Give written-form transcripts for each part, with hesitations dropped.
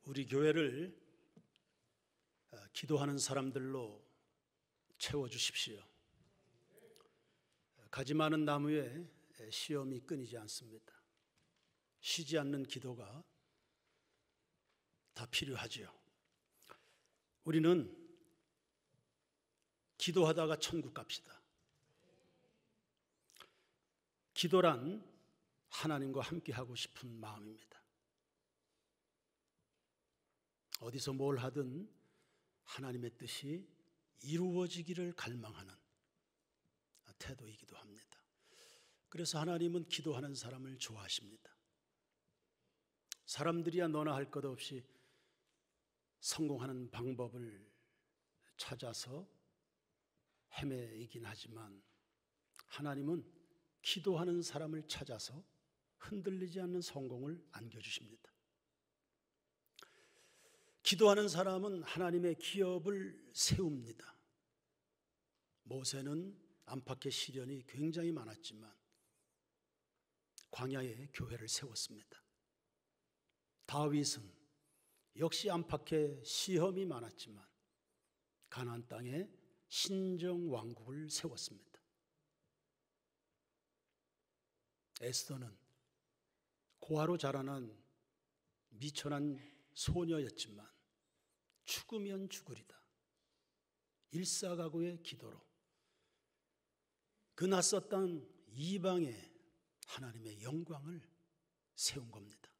우리 교회를 기도하는 사람들로 채워주십시오. 가지 많은 나무에 시험이 끊이지 않습니다. 쉬지 않는 기도가 다 필요하지요. 우리는 기도하다가 천국 갑시다. 기도란 하나님과 함께하고 싶은 마음입니다. 어디서 뭘 하든 하나님의 뜻이 이루어지기를 갈망하는 태도이기도 합니다. 그래서 하나님은 기도하는 사람을 좋아하십니다. 사람들이야 너나 할 것 없이 성공하는 방법을 찾아서 헤매이긴 하지만 하나님은 기도하는 사람을 찾아서 흔들리지 않는 성공을 안겨주십니다. 기도하는 사람은 하나님의 기업을 세웁니다. 모세는 안팎의 시련이 굉장히 많았지만 광야에 교회를 세웠습니다. 다윗은 역시 안팎의 시험이 많았지만 가나안 땅에 신정 왕국을 세웠습니다. 에스더는 고아로 자라난 미천한 소녀였지만 죽으면 죽으리다 일사각오의 기도로 그 낯섰던 이방에 하나님의 영광을 세운 겁니다.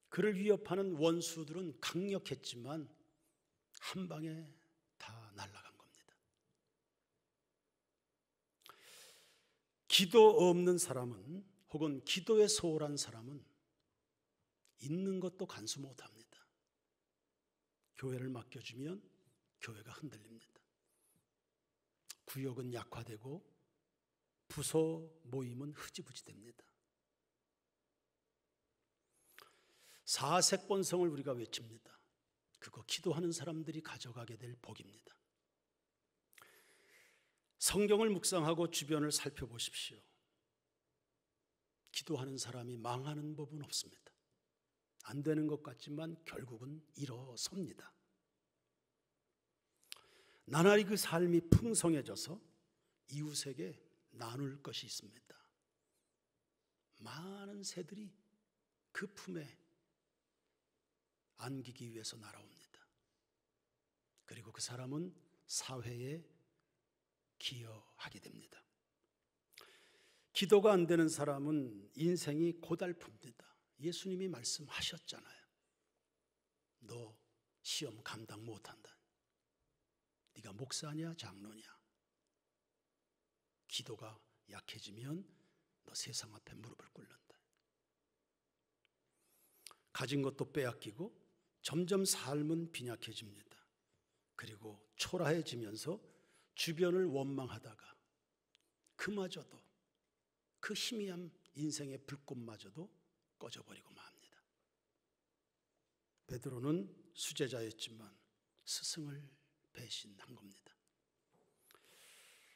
그를 위협하는 원수들은 강력했지만 한 방에 다 날아간 겁니다. 기도 없는 사람은 혹은 기도에 소홀한 사람은 있는 것도 간수 못합니다. 교회를 맡겨주면 교회가 흔들립니다. 구역은 약화되고 부서 모임은 흐지부지 됩니다. 사색본성을 우리가 외칩니다. 그거 기도하는 사람들이 가져가게 될 복입니다. 성경을 묵상하고 주변을 살펴보십시오. 기도하는 사람이 망하는 법은 없습니다. 안 되는 것 같지만 결국은 일어섭니다. 나날이 그 삶이 풍성해져서 이웃에게 나눌 것이 있습니다. 많은 새들이 그 품에 안기기 위해서 날아옵니다. 그리고 그 사람은 사회에 기여하게 됩니다. 기도가 안 되는 사람은 인생이 고달픕니다. 예수님이 말씀하셨잖아요. 너 시험 감당 못한다. 네가 목사냐 장로냐. 기도가 약해지면 너 세상 앞에 무릎을 꿇는다. 가진 것도 빼앗기고 점점 삶은 빈약해집니다. 그리고 초라해지면서 주변을 원망하다가 그마저도 그 희미한 인생의 불꽃마저도 꺼져버리고 맙니다. 베드로는 수제자였지만 스승을 배신한 겁니다.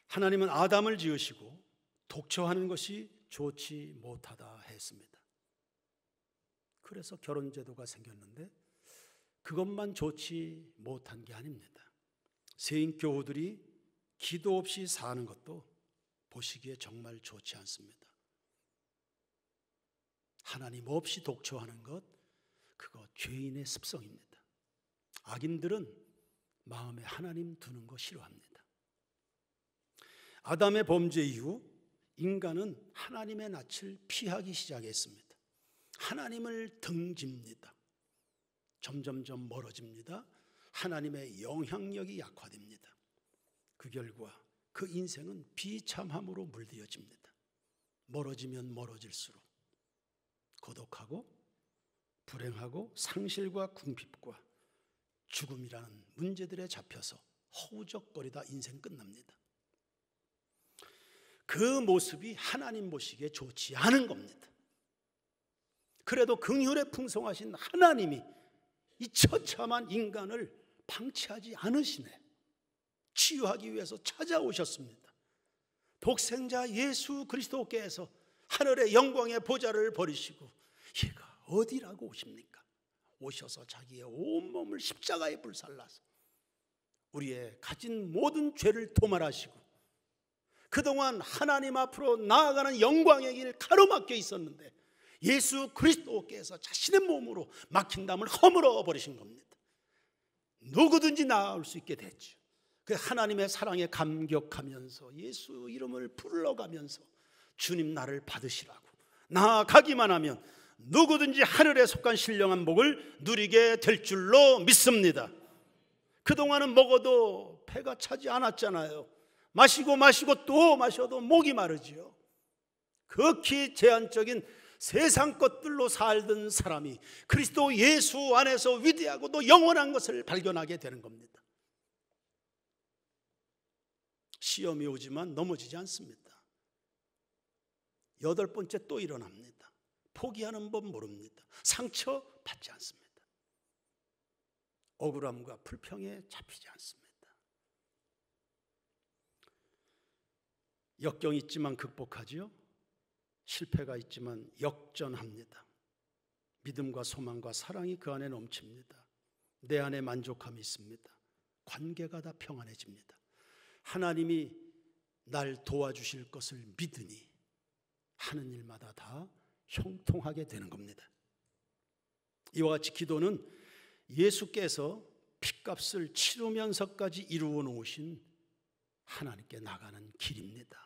하나님은 아담을 지으시고 독처하는 것이 좋지 못하다 했습니다. 그래서 결혼제도가 생겼는데 그것만 좋지 못한 게 아닙니다. 세인교우들이 기도 없이 사는 것도 보시기에 정말 좋지 않습니다. 하나님 없이 독처하는 것, 그거 죄인의 습성입니다. 악인들은 마음에 하나님 두는 거 싫어합니다. 아담의 범죄 이후 인간은 하나님의 낯을 피하기 시작했습니다. 하나님을 등집니다. 점점점 멀어집니다. 하나님의 영향력이 약화됩니다. 그 결과 그 인생은 비참함으로 물들여집니다. 멀어지면 멀어질수록 고독하고 불행하고 상실과 궁핍과 죽음이라는 문제들에 잡혀서 허우적거리다 인생 끝납니다. 그 모습이 하나님 보시기에 좋지 않은 겁니다. 그래도 긍휼에 풍성하신 하나님이 이 처참한 인간을 방치하지 않으시네. 치유하기 위해서 찾아오셨습니다. 독생자 예수 그리스도께서 하늘의 영광의 보좌를 버리시고 얘가 어디라고 오십니까? 오셔서 자기의 온몸을 십자가에 불살라서 우리의 가진 모든 죄를 도말하시고 그동안 하나님 앞으로 나아가는 영광의 길 가로막혀 있었는데 예수 그리스도께서 자신의 몸으로 막힌 담을 허물어 버리신 겁니다. 누구든지 나아올 수 있게 됐죠. 그 하나님의 사랑에 감격하면서 예수 이름을 불러가면서 주님 나를 받으시라고 나아가기만 하면 누구든지 하늘에 속한 신령한 복을 누리게 될 줄로 믿습니다. 그동안은 먹어도 배가 차지 않았잖아요. 마시고 또 마셔도 목이 마르지요. 극히 제한적인 세상 것들로 살던 사람이 그리스도 예수 안에서 위대하고 또 영원한 것을 발견하게 되는 겁니다. 시험이 오지만 넘어지지 않습니다. 8번째 또 일어납니다. 포기하는 법 모릅니다. 상처 받지 않습니다. 억울함과 불평에 잡히지 않습니다. 역경이 있지만 극복하지요. 실패가 있지만 역전합니다. 믿음과 소망과 사랑이 그 안에 넘칩니다. 내 안에 만족함이 있습니다. 관계가 다 평안해집니다. 하나님이 날 도와주실 것을 믿으니 하는 일마다 다 형통하게 되는 겁니다. 이와 같이 기도는 예수께서 핏값을 치르면서까지 이루어 놓으신 하나님께 나가는 길입니다.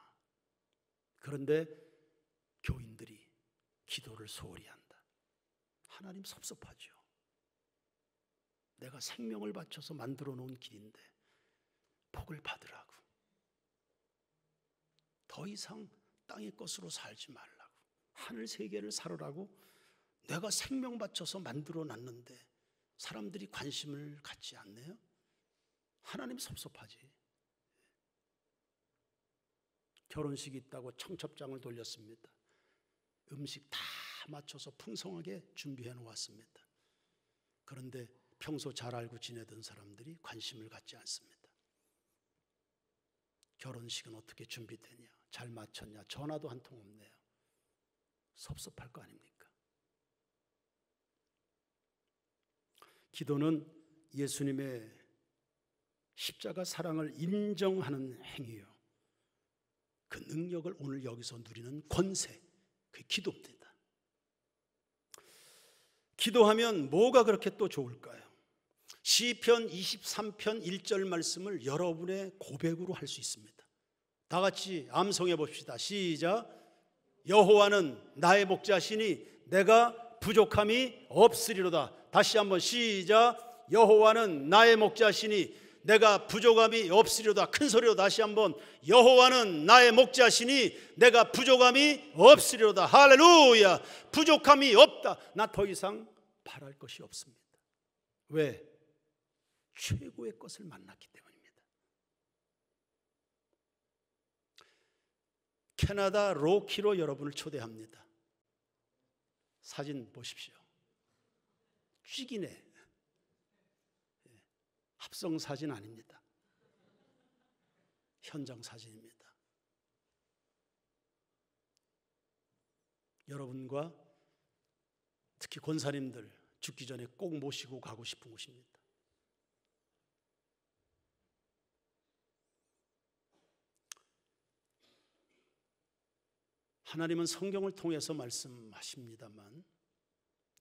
그런데 교인들이 기도를 소홀히 한다. 하나님 섭섭하죠. 내가 생명을 바쳐서 만들어 놓은 길인데 복을 받으라고. 더 이상 땅의 것으로 살지 말라고. 하늘 세계를 살으라고 내가 생명 바쳐서 만들어 놨는데 사람들이 관심을 갖지 않네요. 하나님 섭섭하지. 결혼식이 있다고 청첩장을 돌렸습니다. 음식 다 맞춰서 풍성하게 준비해 놓았습니다. 그런데 평소 잘 알고 지내던 사람들이 관심을 갖지 않습니다. 결혼식은 어떻게 준비되냐, 잘 마쳤냐, 전화도 한 통 없네요. 섭섭할 거 아닙니까? 기도는 예수님의 십자가 사랑을 인정하는 행위요. 그 능력을 오늘 여기서 누리는 권세, 그게 기도입니다. 기도하면 뭐가 그렇게 또 좋을까요? 시편 23편 1절 말씀을 여러분의 고백으로 할 수 있습니다. 다 같이 암송해 봅시다. 시작. 여호와는 나의 목자시니 내가 부족함이 없으리로다. 다시 한번 시작. 여호와는 나의 목자시니 내가 부족함이 없으리로다. 큰 소리로 다시 한번. 여호와는 나의 목자시니 내가 부족함이 없으리로다. 할렐루야. 부족함이 없다. 나 더 이상 바랄 것이 없습니다. 왜? 최고의 것을 만났기 때문입니다. 캐나다 로키로 여러분을 초대합니다. 사진 보십시오. 쥐기네. 합성 사진 아닙니다. 현장 사진입니다. 여러분과 특히 권사님들 죽기 전에 꼭 모시고 가고 싶은 곳입니다. 하나님은 성경을 통해서 말씀하십니다만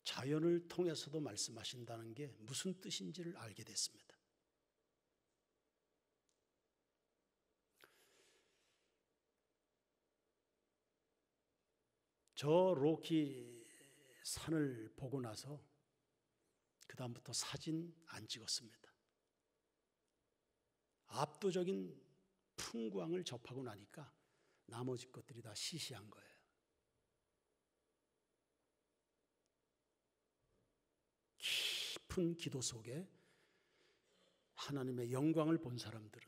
자연을 통해서도 말씀하신다는 게 무슨 뜻인지를 알게 됐습니다. 저 로키 산을 보고 나서 그 다음부터 사진 안 찍었습니다. 압도적인 풍광을 접하고 나니까 나머지 것들이 다 시시한 거예요. 깊은 기도 속에 하나님의 영광을 본 사람들은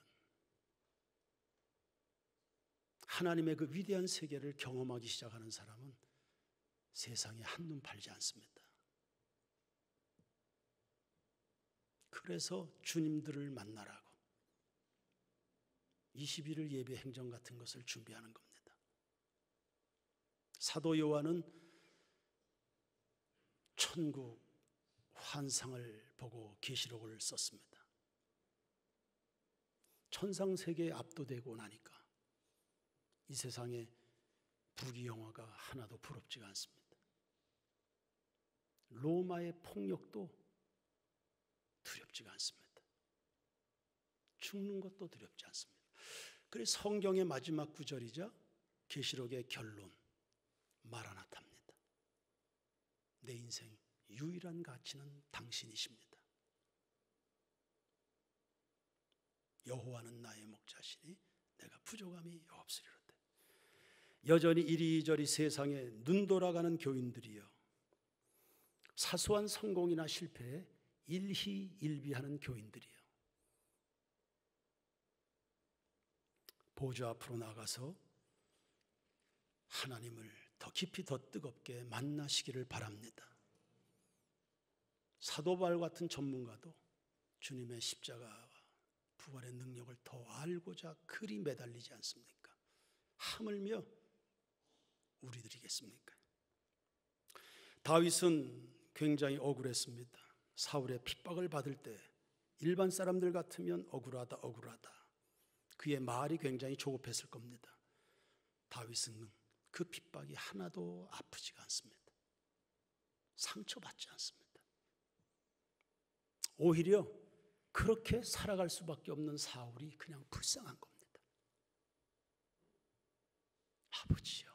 하나님의 그 위대한 세계를 경험하기 시작하는 사람은 세상에 한눈 팔지 않습니다. 그래서 주님들을 만나라고 21일 예배 행정 같은 것을 준비하는 겁니다. 사도 요한은 천국 환상을 보고 계시록을 썼습니다. 천상세계에 압도되고 나니까 이 세상에 부귀 영화가 하나도 부럽지가 않습니다. 로마의 폭력도 두렵지가 않습니다. 죽는 것도 두렵지 않습니다. 그래서 성경의 마지막 구절이자 계시록의 결론, 마라나타입니다. 내 인생 유일한 가치는 당신이십니다. 여호와는 나의 목자시니 내가 부족함이 없으리로다. 여전히 이리저리 세상에 눈 돌아가는 교인들이여, 사소한 성공이나 실패에 일희일비하는 교인들이여, 보좌 앞으로 나가서 하나님을 더 깊이 더 뜨겁게 만나시기를 바랍니다. 사도 바울 같은 전문가도 주님의 십자가와 부활의 능력을 더 알고자 그리 매달리지 않습니까? 하물며 우리들이겠습니까? 다윗은 굉장히 억울했습니다. 사울의 핍박을 받을 때 일반 사람들 같으면 억울하다. 그의 말이 굉장히 조급했을 겁니다. 다윗은 그 핍박이 하나도 아프지가 않습니다. 상처받지 않습니다. 오히려 그렇게 살아갈 수밖에 없는 사울이 그냥 불쌍한 겁니다. 아버지요,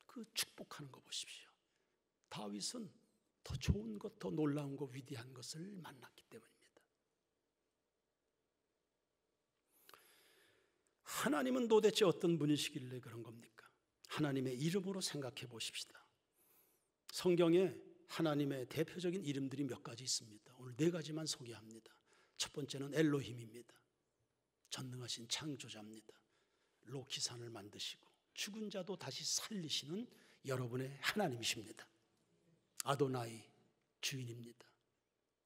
그 축복하는 거 보십시오. 다윗은 더 좋은 것, 더 놀라운 것, 위대한 것을 만났기 때문입니다. 하나님은 도대체 어떤 분이시길래 그런 겁니까? 하나님의 이름으로 생각해 보십시다. 성경에 하나님의 대표적인 이름들이 몇 가지 있습니다. 오늘 4가지만 소개합니다. 첫 번째는 엘로힘입니다. 전능하신 창조자입니다. 로키산을 만드시고 죽은 자도 다시 살리시는 여러분의 하나님이십니다. 아도나이, 주인입니다.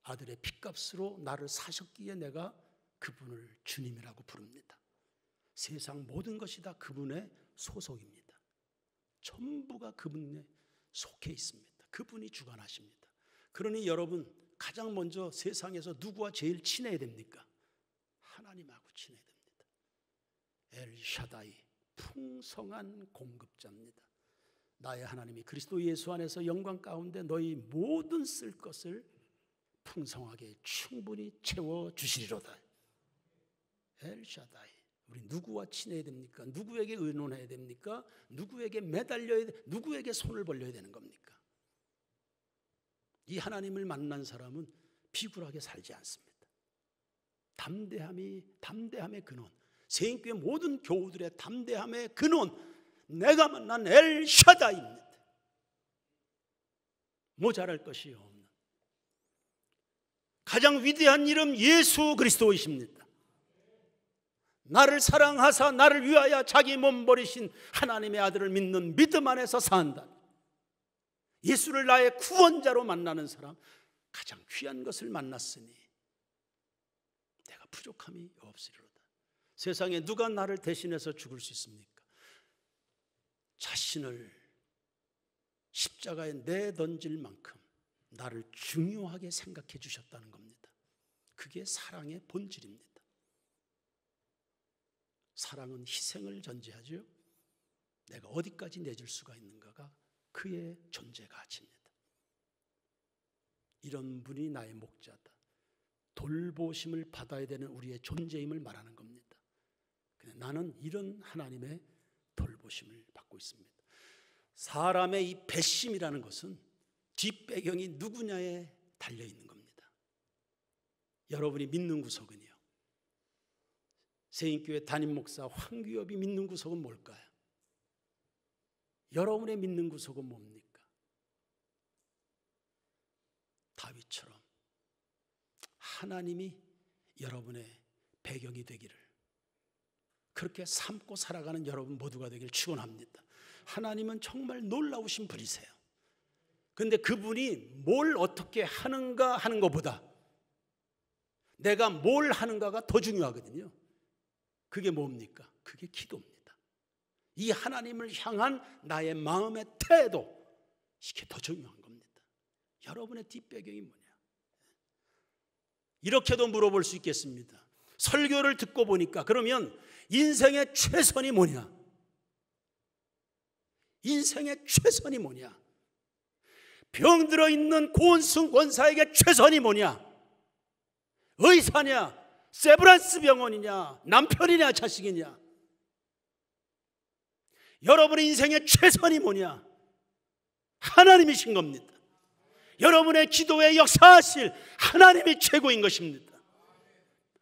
아들의 핏값으로 나를 사셨기에 내가 그분을 주님이라고 부릅니다. 세상 모든 것이 다 그분의 소속입니다. 전부가 그분에 속해 있습니다. 그분이 주관하십니다. 그러니 여러분, 가장 먼저 세상에서 누구와 제일 친해야 됩니까? 하나님하고 친해야 됩니다. 엘샤다이, 풍성한 공급자입니다. 나의 하나님이 그리스도 예수 안에서 영광 가운데 너희 모든 쓸 것을 풍성하게 충분히 채워주시리로다. 엘샤다이. 우리 누구와 친해야 됩니까? 누구에게 의논해야 됩니까? 누구에게 매달려야 돼? 누구에게 손을 벌려야 되는 겁니까? 이 하나님을 만난 사람은 비굴하게 살지 않습니다. 담대함의 근원, 세인교회 모든 교우들의 담대함의 근원, 내가 만난 엘샤다이입니다. 모자랄 것이 없는 가장 위대한 이름 예수 그리스도이십니다. 나를 사랑하사 나를 위하여 자기 몸 버리신 하나님의 아들을 믿는 믿음 안에서 산다. 예수를 나의 구원자로 만나는 사람, 가장 귀한 것을 만났으니 내가 부족함이 없으리로다. 세상에 누가 나를 대신해서 죽을 수 있습니까? 자신을 십자가에 내던질 만큼 나를 중요하게 생각해 주셨다는 겁니다. 그게 사랑의 본질입니다. 사랑은 희생을 전제하죠. 내가 어디까지 내줄 수가 있는가가 그의 존재 가치입니다. 이런 분이 나의 목자다. 돌보심을 받아야 되는 우리의 존재임을 말하는 겁니다. 근데 나는 이런 하나님의 돌보심을 받고 있습니다. 사람의 이 배심이라는 것은 뒷배경이 누구냐에 달려있는 겁니다. 여러분이 믿는 구석은요, 세인교회 담임 목사 황규엽이 믿는 구석은 뭘까요? 여러분의 믿는 구석은 뭡니까? 다윗처럼 하나님이 여러분의 배경이 되기를, 그렇게 삶고 살아가는 여러분 모두가 되길 축원합니다. 하나님은 정말 놀라우신 분이세요. 그런데 그분이 뭘 어떻게 하는가 하는 것보다 내가 뭘 하는가가 더 중요하거든요. 그게 뭡니까? 그게 기도입니다. 이 하나님을 향한 나의 마음의 태도, 이게 더 중요한 겁니다. 여러분의 뒷배경이 뭐냐? 이렇게도 물어볼 수 있겠습니다. 설교를 듣고 보니까 그러면 인생의 최선이 뭐냐? 인생의 최선이 뭐냐? 병들어 있는 고은승 권사에게 최선이 뭐냐? 의사냐? 세브란스 병원이냐? 남편이냐? 자식이냐? 여러분의 인생의 최선이 뭐냐? 하나님이신 겁니다. 여러분의 기도에 역사하실 하나님이 최고인 것입니다.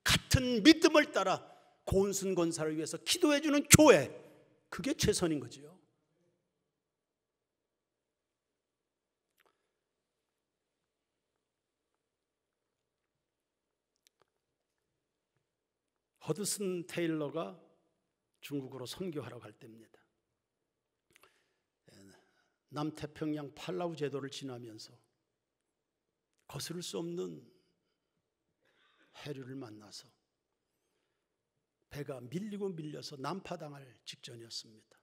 같은 믿음을 따라 고은순 권사를 위해서 기도해 주는 교회, 그게 최선인 거지요. 허드슨 테일러가 중국으로 선교하러 갈 때입니다. 남태평양 팔라우 제도를 지나면서 거스를 수 없는 해류를 만나서 배가 밀리고 밀려서 난파당할 직전이었습니다.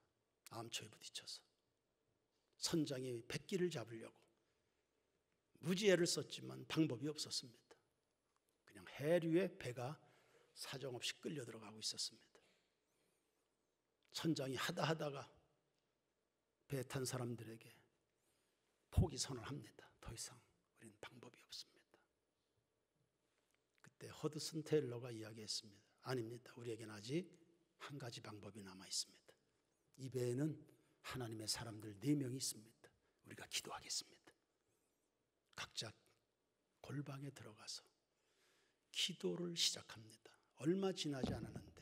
암초에 부딪혀서 선장이 백기를 잡으려고 무지 애를 썼지만 방법이 없었습니다. 그냥 해류에 배가 사정없이 끌려 들어가고 있었습니다. 선장이 하다가 배 탄 사람들에게 포기 선언합니다. 더 이상 우리는 방법이 없습니다. 그때 허드슨 테일러가 이야기했습니다. 아닙니다. 우리에게는 아직 한 가지 방법이 남아 있습니다. 이 배에는 하나님의 사람들 4명이 있습니다. 우리가 기도하겠습니다. 각자 골방에 들어가서 기도를 시작합니다. 얼마 지나지 않았는데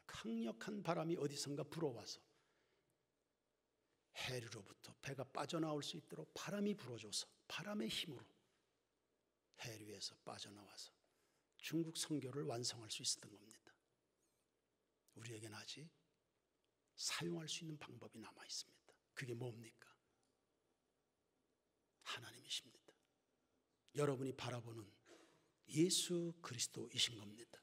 강력한 바람이 어디선가 불어와서 해류로부터 배가 빠져나올 수 있도록 바람이 불어줘서 바람의 힘으로 해류에서 빠져나와서 중국 선교를 완성할 수 있었던 겁니다. 우리에게는 아직 사용할 수 있는 방법이 남아 있습니다. 그게 뭡니까? 하나님이십니다. 여러분이 바라보는 예수 그리스도이신 겁니다.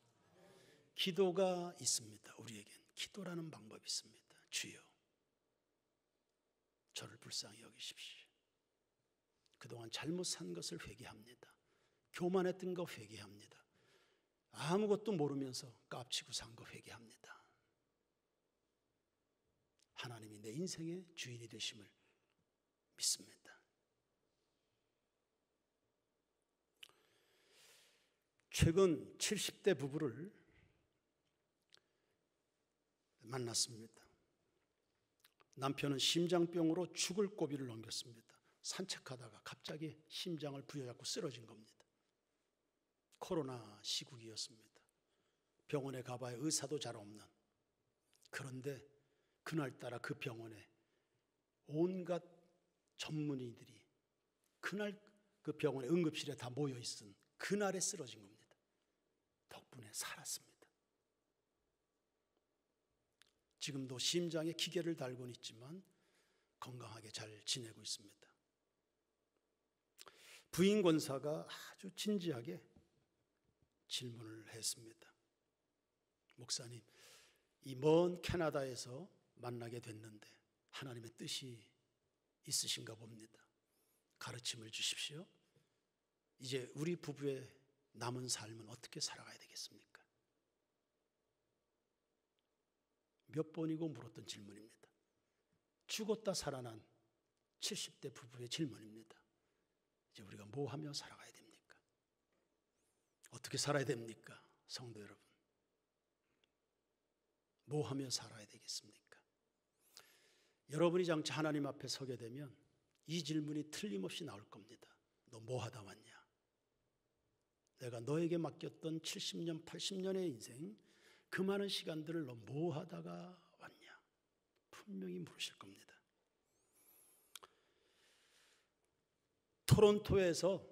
기도가 있습니다. 우리에겐 기도라는 방법이 있습니다. 주여, 저를 불쌍히 여기십시오. 그동안 잘못 산 것을 회개합니다. 교만했던 거 회개합니다. 아무것도 모르면서 깝치고 산 거 회개합니다. 하나님이 내 인생의 주인이 되심을 믿습니다. 최근 70대 부부를 만났습니다. 남편은 심장병으로 죽을 고비를 넘겼습니다. 산책하다가 갑자기 심장을 부여잡고 쓰러진 겁니다. 코로나 시국이었습니다. 병원에 가봐야 의사도 잘 없는. 그런데 그날따라 그 병원에 온갖 전문의들이 그날 그 병원의 응급실에 다 모여있은 그날에 쓰러진 겁니다. 덕분에 살았습니다. 지금도 심장에 기계를 달고는 있지만 건강하게 잘 지내고 있습니다. 부인 권사가 아주 진지하게 질문을 했습니다. 목사님, 이 먼 캐나다에서 만나게 됐는데 하나님의 뜻이 있으신가 봅니다. 가르침을 주십시오. 이제 우리 부부의 남은 삶은 어떻게 살아가야 되겠습니까? 몇 번이고 물었던 질문입니다. 죽었다 살아난 70대 부부의 질문입니다. 이제 우리가 뭐 하며 살아가야 됩니까? 어떻게 살아야 됩니까? 성도 여러분, 뭐 하며 살아야 되겠습니까? 여러분이 장차 하나님 앞에 서게 되면 이 질문이 틀림없이 나올 겁니다. 너 뭐 하다 왔냐? 내가 너에게 맡겼던 70년, 80년의 인생, 그 많은 시간들을 너 뭐 하다가 왔냐? 분명히 물으실 겁니다. 토론토에서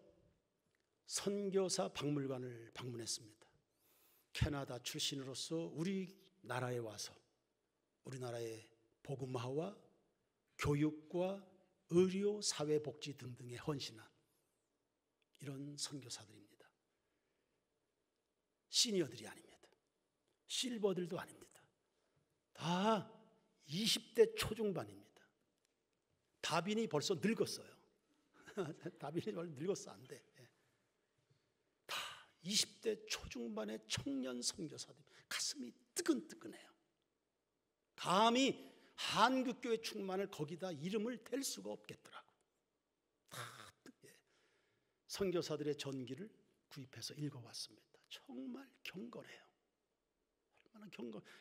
선교사 박물관을 방문했습니다. 캐나다 출신으로서 우리나라에 와서 우리나라의 복음화와 교육과 의료, 사회복지 등등에 헌신한 이런 선교사들입니다. 시니어들이 아닙니다. 실버들도 아닙니다. 다 20대 초중반입니다. 다빈이 벌써 늙었어요. 다빈이 좀 늙었어, 안 돼. 다 20대 초중반의 청년 선교사들, 가슴이 뜨끈뜨끈해요. 감히 한국교회 충만을 거기다 이름을 댈 수가 없겠더라고. 다 선교사들의 전기를 구입해서 읽어봤습니다. 정말 경건해요. 얼마나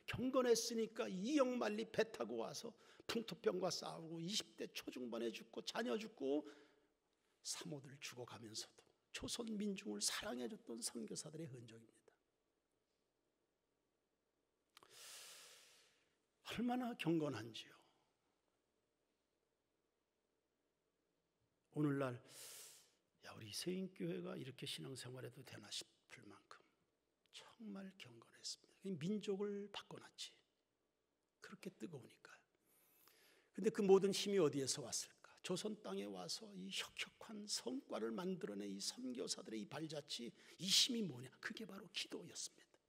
경건했으니까 이역만리 배 타고 와서 풍토병과 싸우고 20대 초중반에 죽고 자녀 죽고 사모들 죽어가면서도 조선 민중을 사랑해줬던 선교사들의 흔적입니다. 얼마나 경건한지요. 오늘날 우리 세인교회가 이렇게 신앙생활해도 되나 싶을 만큼 정말 경건했습니다. 민족을 바꿔놨지. 그렇게 뜨거우니까요. 근데 그 모든 힘이 어디에서 왔을까? 조선 땅에 와서 이 혁혁한 성과를 만들어낸 이 선교사들의 이 발자취, 이 힘이 뭐냐? 그게 바로 기도였습니다.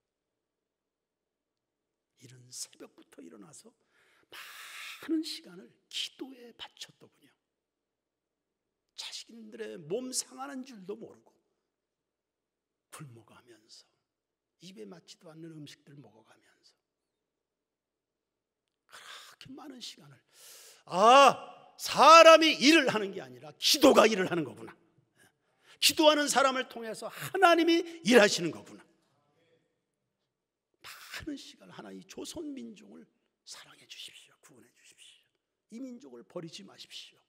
이른 새벽부터 일어나서 많은 시간을 기도에 바쳤더군요. 자신들의 몸 상하는 줄도 모르고 굶어가면서 입에 맞지도 않는 음식들 먹어가면서 그렇게 많은 시간을, 사람이 일을 하는 게 아니라 기도가 일을 하는 거구나. 기도하는 사람을 통해서 하나님이 일하시는 거구나. 많은 시간을 하나님 조선 민족을 사랑해 주십시오. 구원해 주십시오. 이 민족을 버리지 마십시오.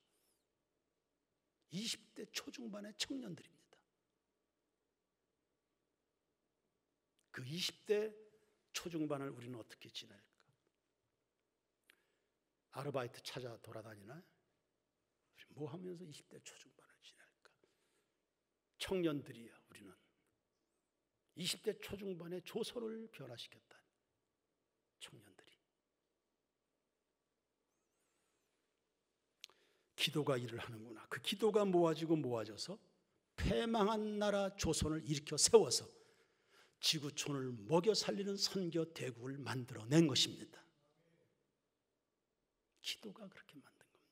20대 초중반의 청년들입니다. 그 20대 초중반을 우리는 어떻게 지낼까? 아르바이트 찾아 돌아다니나요? 우리 뭐 하면서 20대 초중반을 지낼까? 청년들이야, 우리는 20대 초중반의 조선을 변화시켰다. 청년들이 기도가 일을 하는구나. 그 기도가 모아져서 패망한 나라 조선을 일으켜 세워서 지구촌을 먹여 살리는 선교 대국을 만들어낸 것입니다. 기도가 그렇게 만든 겁니다.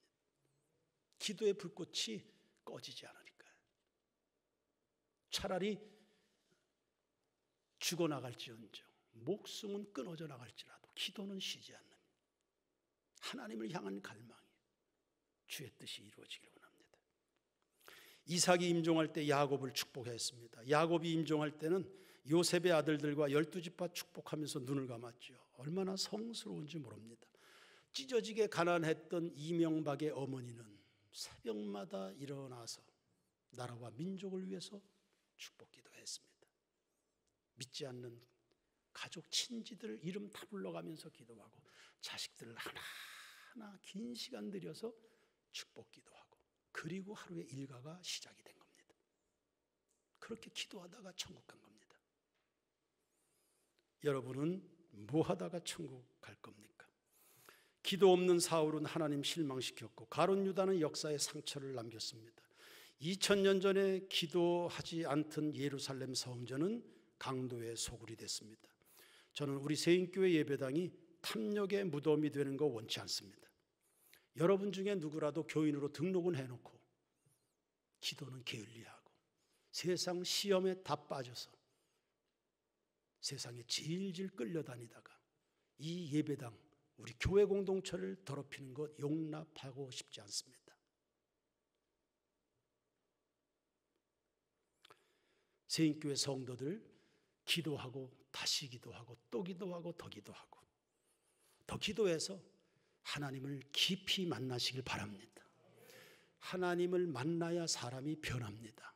기도의 불꽃이 꺼지지 않으니까요. 차라리 죽어나갈지언정 목숨은 끊어져 나갈지라도 기도는 쉬지 않는 하나님을 향한 갈망이 주의 뜻이 이루어지길 원합니다. 이삭이 임종할 때 야곱을 축복했습니다. 야곱이 임종할 때는 요셉의 아들들과 12지파 축복하면서 눈을 감았죠. 얼마나 성스러운지 모릅니다. 찢어지게 가난했던 이명박의 어머니는 새벽마다 일어나서 나라와 민족을 위해서 축복 기도했습니다. 믿지 않는 가족 친지들 이름 다 불러가면서 기도하고 자식들을 하나하나 긴 시간 들여서 축복 기도하고, 그리고 하루의 일과가 시작이 된 겁니다. 그렇게 기도하다가 천국 간 겁니다. 여러분은 뭐 하다가 천국 갈 겁니까? 기도 없는 사울은 하나님 실망시켰고 가룟 유다는 역사에 상처를 남겼습니다. 2000년 전에 기도하지 않던 예루살렘 성전은 강도의 소굴이 됐습니다. 저는 우리 세인교회 예배당이 탐욕의 무덤이 되는 거 원치 않습니다. 여러분 중에 누구라도 교인으로 등록은 해놓고 기도는 게을리하고 세상 시험에 다 빠져서 세상에 질질 끌려다니다가 이 예배당, 우리 교회 공동체를 더럽히는 것 용납하고 싶지 않습니다. 세인교회 성도들 기도하고 다시 기도하고 또 기도하고 더 기도하고 더 기도해서 하나님을 깊이 만나시길 바랍니다. 하나님을 만나야 사람이 변합니다.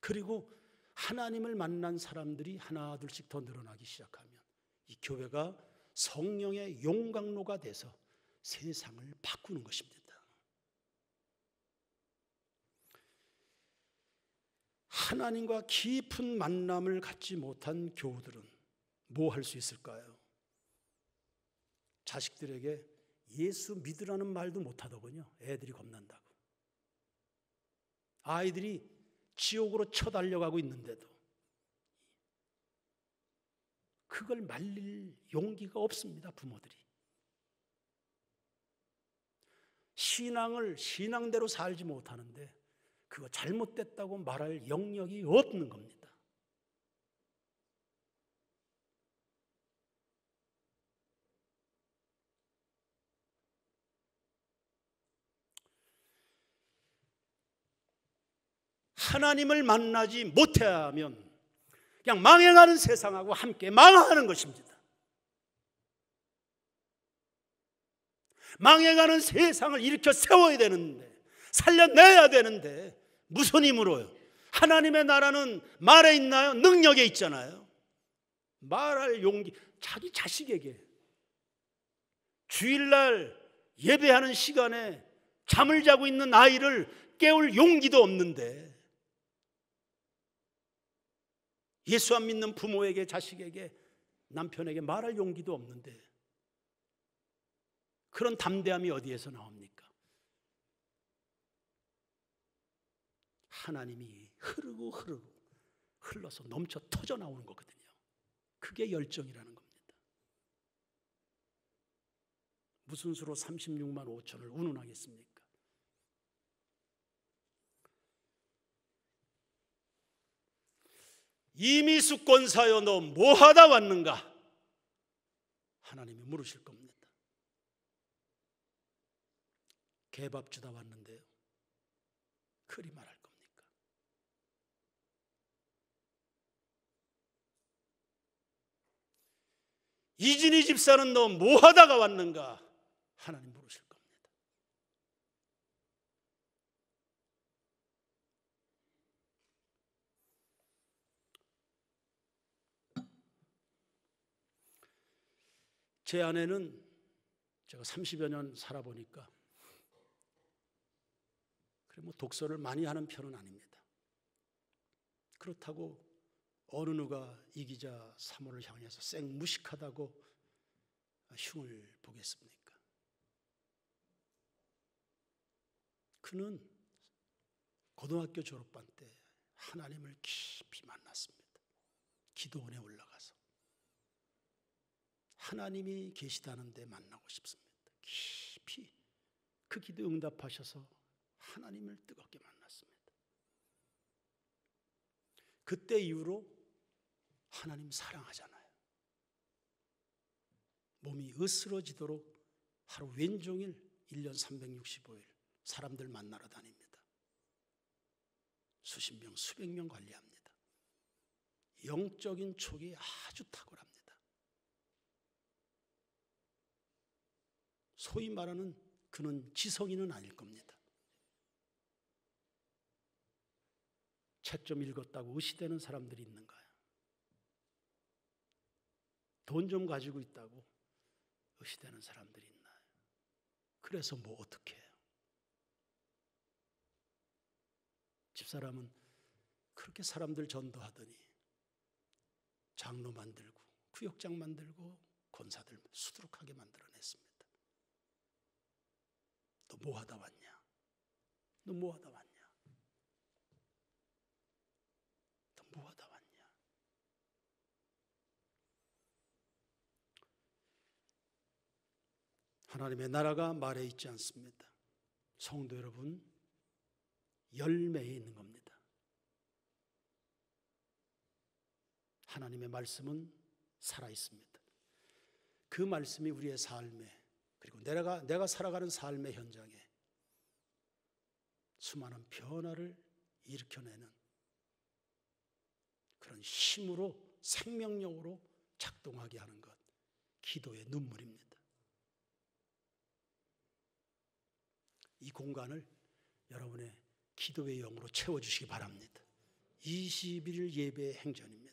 그리고 하나님을 만난 사람들이 하나 둘씩 더 늘어나기 시작하면 이 교회가 성령의 용광로가 돼서 세상을 바꾸는 것입니다. 하나님과 깊은 만남을 갖지 못한 교우들은 뭐 할 수 있을까요? 자식들에게 예수 믿으라는 말도 못하더군요. 애들이 겁난다고. 아이들이 지옥으로 쳐달려가고 있는데도 그걸 말릴 용기가 없습니다. 부모들이. 신앙을 신앙대로 살지 못하는데 그거 잘못됐다고 말할 영역이 없는 겁니다. 하나님을 만나지 못하면 그냥 망해가는 세상하고 함께 망하는 것입니다. 망해가는 세상을 일으켜 세워야 되는데, 살려내야 되는데 무슨 힘으로요? 하나님의 나라는 말에 있나요? 능력에 있잖아요. 말할 용기, 자기 자식에게 주일날 예배하는 시간에 잠을 자고 있는 아이를 깨울 용기도 없는데, 예수 안 믿는 부모에게, 자식에게, 남편에게 말할 용기도 없는데 그런 담대함이 어디에서 나옵니까? 하나님이 흐르고 흘러서 넘쳐 터져 나오는 거거든요. 그게 열정이라는 겁니다. 무슨 수로 36만 5천을 운운하겠습니까? 이미숙 권사여, 너 뭐하다 왔는가? 하나님이 물으실 겁니다. 개밥 주다 왔는데요, 그리 말할 겁니까? 이진희 집사는 너 뭐하다가 왔는가? 하나님 물으실 겁니다. 제 아내는 제가 30여 년 살아보니까 그래 독서를 많이 하는 편은 아닙니다. 그렇다고 어느 누가 이 기자 사모를 향해서 쌩무식하다고 흉을 보겠습니까? 그는 고등학교 졸업반 때 하나님을 깊이 만났습니다. 기도원에 올라가서 하나님이 계시다는 데 만나고 싶습니다. 깊이 그 기도 응답하셔서 하나님을 뜨겁게 만났습니다. 그때 이후로 하나님 사랑하잖아요. 몸이 으스러지도록 하루 왼종일 1년 365일 사람들 만나러 다닙니다. 수십 명, 수백 명 관리합니다. 영적인 촉이 아주 탁월합니다. 소위 말하는 그는 지성인은 아닐 겁니다. 책 좀 읽었다고 의시되는 사람들이 있는가요? 돈 좀 가지고 있다고 의시되는 사람들이 있나요? 그래서 뭐 어떻게 해요? 집사람은 그렇게 사람들 전도하더니 장로 만들고 구역장 만들고 권사들 수두룩하게 만들어냈습니다. 너 뭐하다 왔냐? 너 뭐하다 왔냐? 너 뭐하다 왔냐? 하나님의 나라가 말에 있지 않습니다. 성도 여러분, 열매에 있는 겁니다. 하나님의 말씀은 살아있습니다. 그 말씀이 우리의 삶에, 그리고 내가 살아가는 삶의 현장에 수많은 변화를 일으켜내는 그런 힘으로, 생명력으로 작동하게 하는 것, 기도의 눈물입니다. 이 공간을 여러분의 기도의 영으로 채워주시기 바랍니다. 21일 예배의 행전입니다.